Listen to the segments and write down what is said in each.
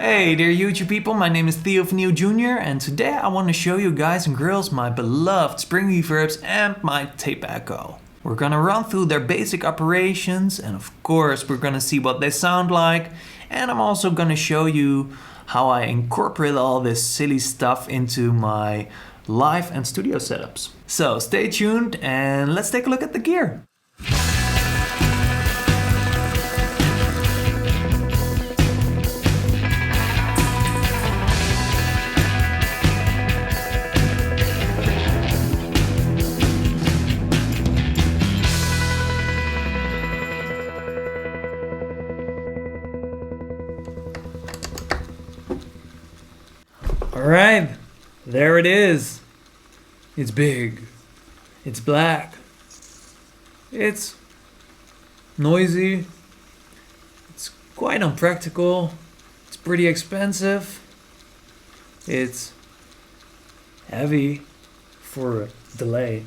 Hey there YouTube people, my name is Theo of Niel Jr. and today I want to show you guys and girls my beloved spring reverbs and my tape echo. We're gonna run through their basic operations and of course we're gonna see what they sound like, and I'm also gonna show you how I incorporate all this silly stuff into my live and studio setups. So stay tuned and let's take a look at the gear. Alright, there it is. It's big, it's black, it's noisy, it's quite unpractical, it's pretty expensive, it's heavy for a delay.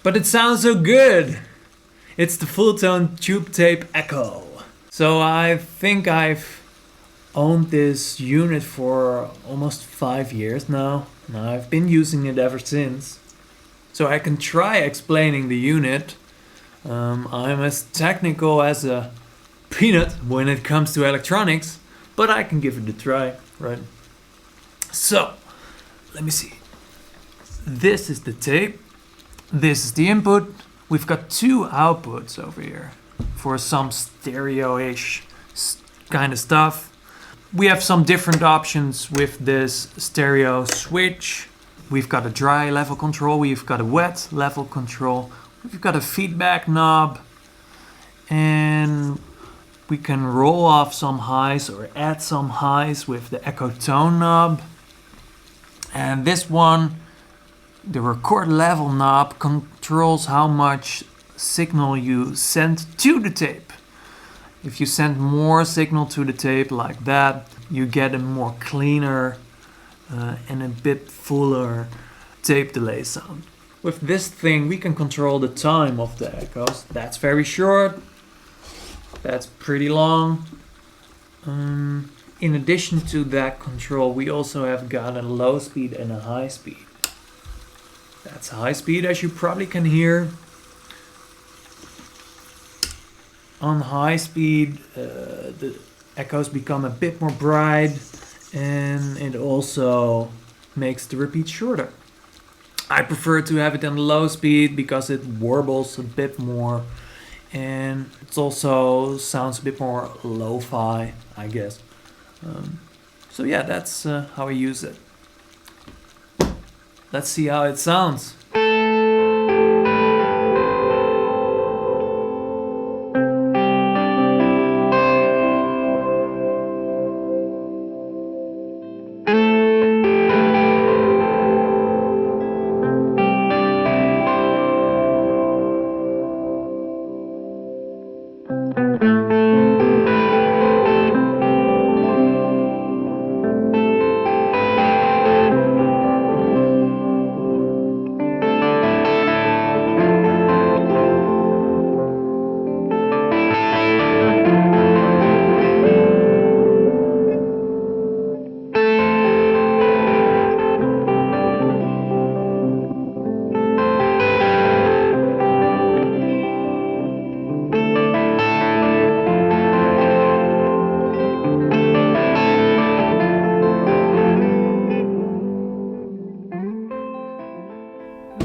But it sounds so good! It's the Fulltone Tube Tape Echo. So I think I've owned this unit for almost 5 years now. I've been using it ever since. So I can try explaining the unit. I'm as technical as a peanut when it comes to electronics, but I can give it a try, right? So, let me see. This is the tape. This is the input. We've got two outputs over here for some stereo-ish kind of stuff. We have some different options with this stereo switch. We've got a dry level control, we've got a wet level control, we've got a feedback knob, and we can roll off some highs or add some highs with the echo tone knob. And this one, the record level knob, controls how much signal you send to the tape. If you send more signal to the tape like that, you get a more cleaner and a bit fuller tape delay sound. With this thing we can control the time of the echoes. That's very short, that's pretty long. In addition to that control, we also have got a low speed and a high speed. That's high speed, as you probably can hear. On high speed, the echoes become a bit more bright and it also makes the repeat shorter. I prefer to have it on low speed because it warbles a bit more and it also sounds a bit more lo-fi, I guess. So yeah, that's how I use it. Let's see how it sounds.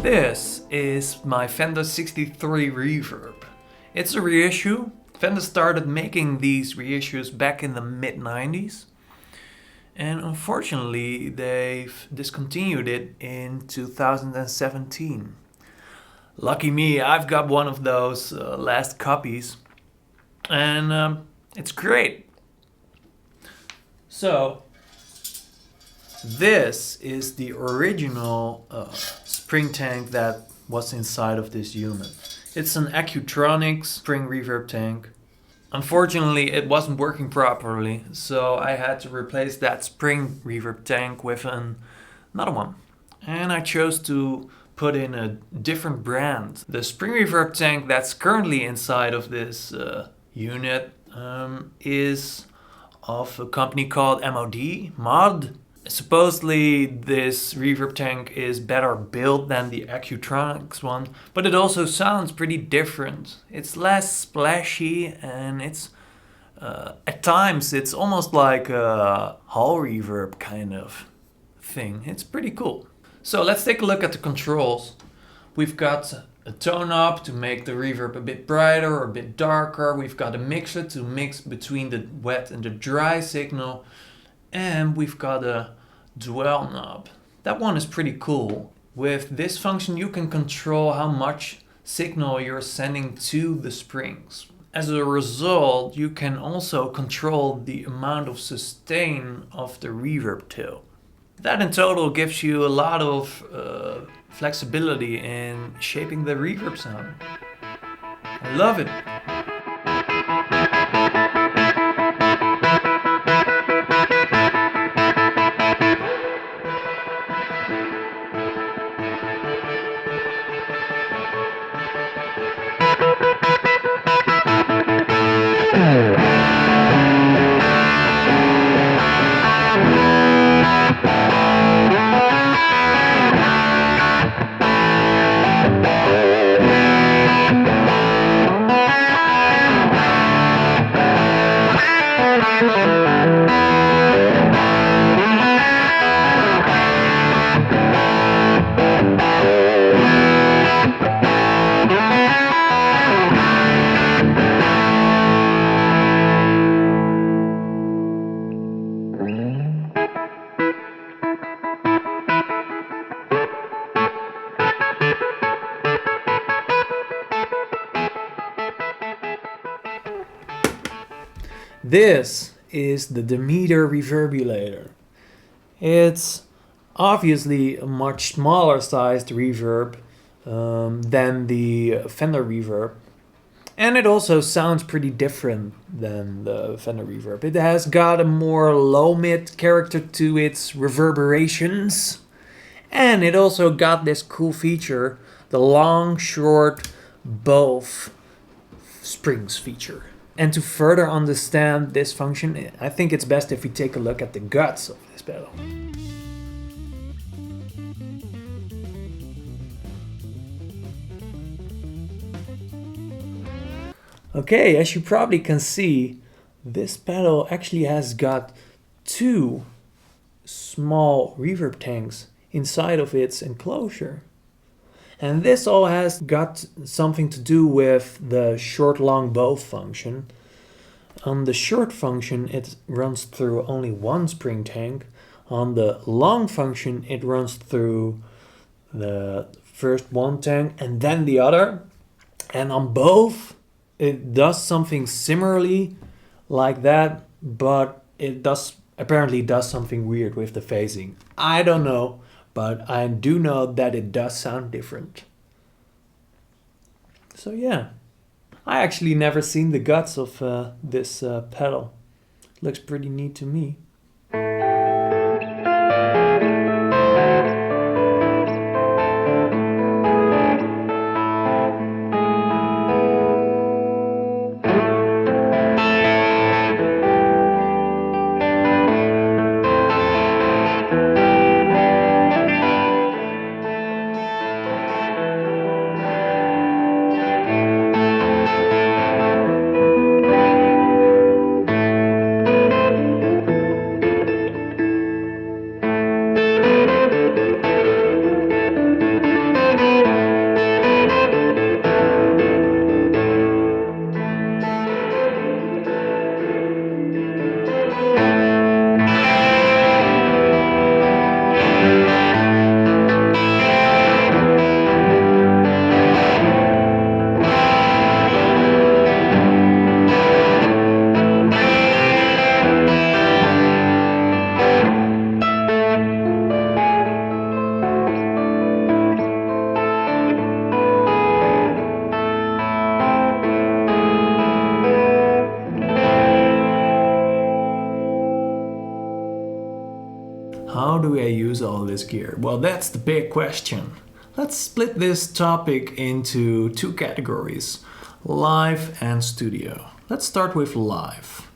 This is my Fender 63 Reverb. It's a reissue. Fender started making these reissues back in the mid-90s. And unfortunately, they've discontinued it in 2017. Lucky me, I've got one of those last copies. And it's great. So, this is the original spring tank that was inside of this unit. It's an Accutronics spring reverb tank. Unfortunately, it wasn't working properly, so I had to replace that spring reverb tank with another one. And I chose to put in a different brand. The spring reverb tank that's currently inside of this unit is of a company called Mod. Supposedly this reverb tank is better built than the Accutronics one, but it also sounds pretty different. It's less splashy, and it's at times it's almost like a hall reverb kind of thing. It's pretty cool. So let's take a look at the controls. We've got a tone knob to make the reverb a bit brighter or a bit darker. We've got a mixer to mix between the wet and the dry signal. And we've got a dwell knob. That one is pretty cool. With this function you can control how much signal you're sending to the springs. As a result, you can also control the amount of sustain of the reverb tail. That in total gives you a lot of flexibility in shaping the reverb sound. I love it. This is the Demeter Reverbulator. It's obviously a much smaller sized reverb than the Fender Reverb. And it also sounds pretty different than the Fender Reverb. It has got a more low-mid character to its reverberations. And it also got this cool feature, the long, short, both springs feature. And to further understand this function, I think it's best if we take a look at the guts of this pedal. Okay, as you probably can see, this pedal actually has got two small reverb tanks inside of its enclosure. And this all has got something to do with the short long both function. On the short function it runs through only one spring tank. On the long function it runs through the first one tank and then the other. And on both it does something similarly like that, but it apparently does something weird with the phasing. I don't know. But I do know that it does sound different. So yeah, I actually never seen the guts of this pedal. Looks pretty neat to me. How do I use all this gear? Well, that's the big question. Let's split this topic into two categories, live and studio. Let's start with live.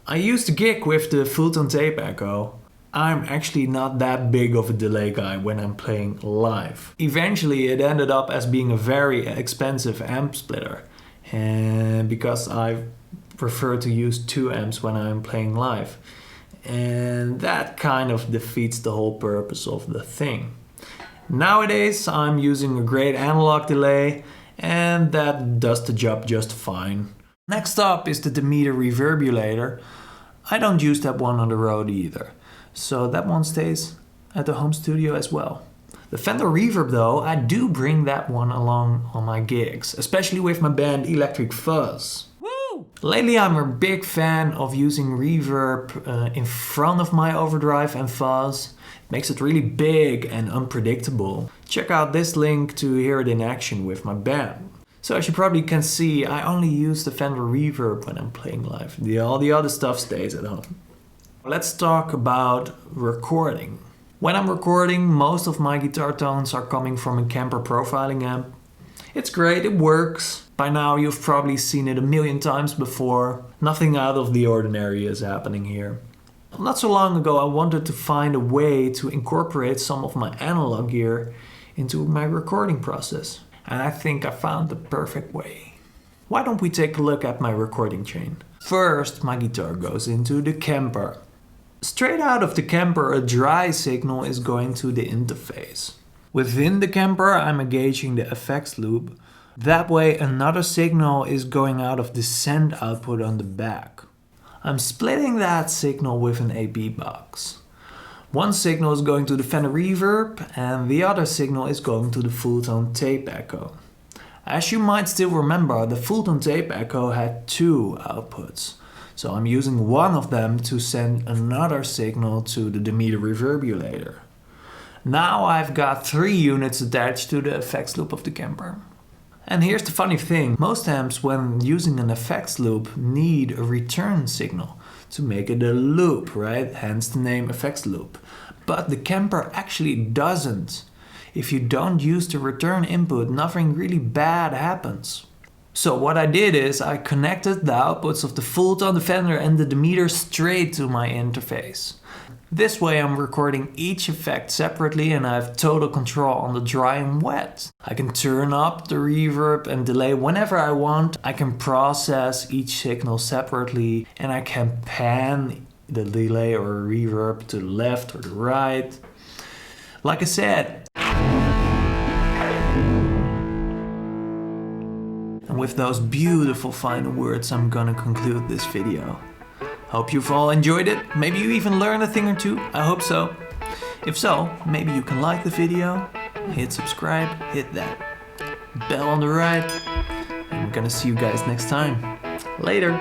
I used to gig with the Fulltone Tape Echo. I'm actually not that big of a delay guy when I'm playing live. Eventually it ended up as being a very expensive amp splitter, and because I prefer to use 2 amps when I'm playing live, and that kind of defeats the whole purpose of the thing. Nowadays I'm using a great analog delay, and that does the job just fine. Next up is the Demeter Reverbulator. I don't use that one on the road either, so that one stays at the home studio as well. The Fender Reverb though, I do bring that one along on my gigs, especially with my band Electric Fuzz. Woo! Lately I'm a big fan of using reverb in front of my overdrive and fuzz. It makes it really big and unpredictable. Check out this link to hear it in action with my band. So as you probably can see, I only use the Fender Reverb when I'm playing live. All the other stuff stays at home. Let's talk about recording. When I'm recording, most of my guitar tones are coming from a Kemper profiling amp. It's great, it works. By now you've probably seen it a million times before. Nothing out of the ordinary is happening here. Not so long ago I wanted to find a way to incorporate some of my analog gear into my recording process. And I think I found the perfect way. Why don't we take a look at my recording chain? First, my guitar goes into the Kemper. Straight out of the Kemper, a dry signal is going to the interface. Within the Kemper, I'm engaging the effects loop. That way, another signal is going out of the send output on the back. I'm splitting that signal with an AB box. One signal is going to the Fender Reverb and the other signal is going to the Fulltone Tape Echo. As you might still remember, the Fulltone Tape Echo had 2 outputs. So I'm using one of them to send another signal to the Demeter Reverbulator. Now I've got 3 units attached to the effects loop of the Kemper. And here's the funny thing, most amps when using an effects loop need a return signal to make it a loop, right? Hence the name effects loop. But the Kemper actually doesn't. If you don't use the return input, nothing really bad happens. So what I did is I connected the outputs of the Fulltone, the Fender and the Demeter straight to my interface. This way I'm recording each effect separately and I have total control on the dry and wet. I can turn up the reverb and delay whenever I want. I can process each signal separately and I can pan the delay or reverb to the left or the right. Like I said. And with those beautiful final words, I'm gonna conclude this video. Hope you've all enjoyed it. Maybe you even learned a thing or two. I hope so. If so, maybe you can like the video, hit subscribe, hit that bell on the right. And I'm gonna see you guys next time. Later.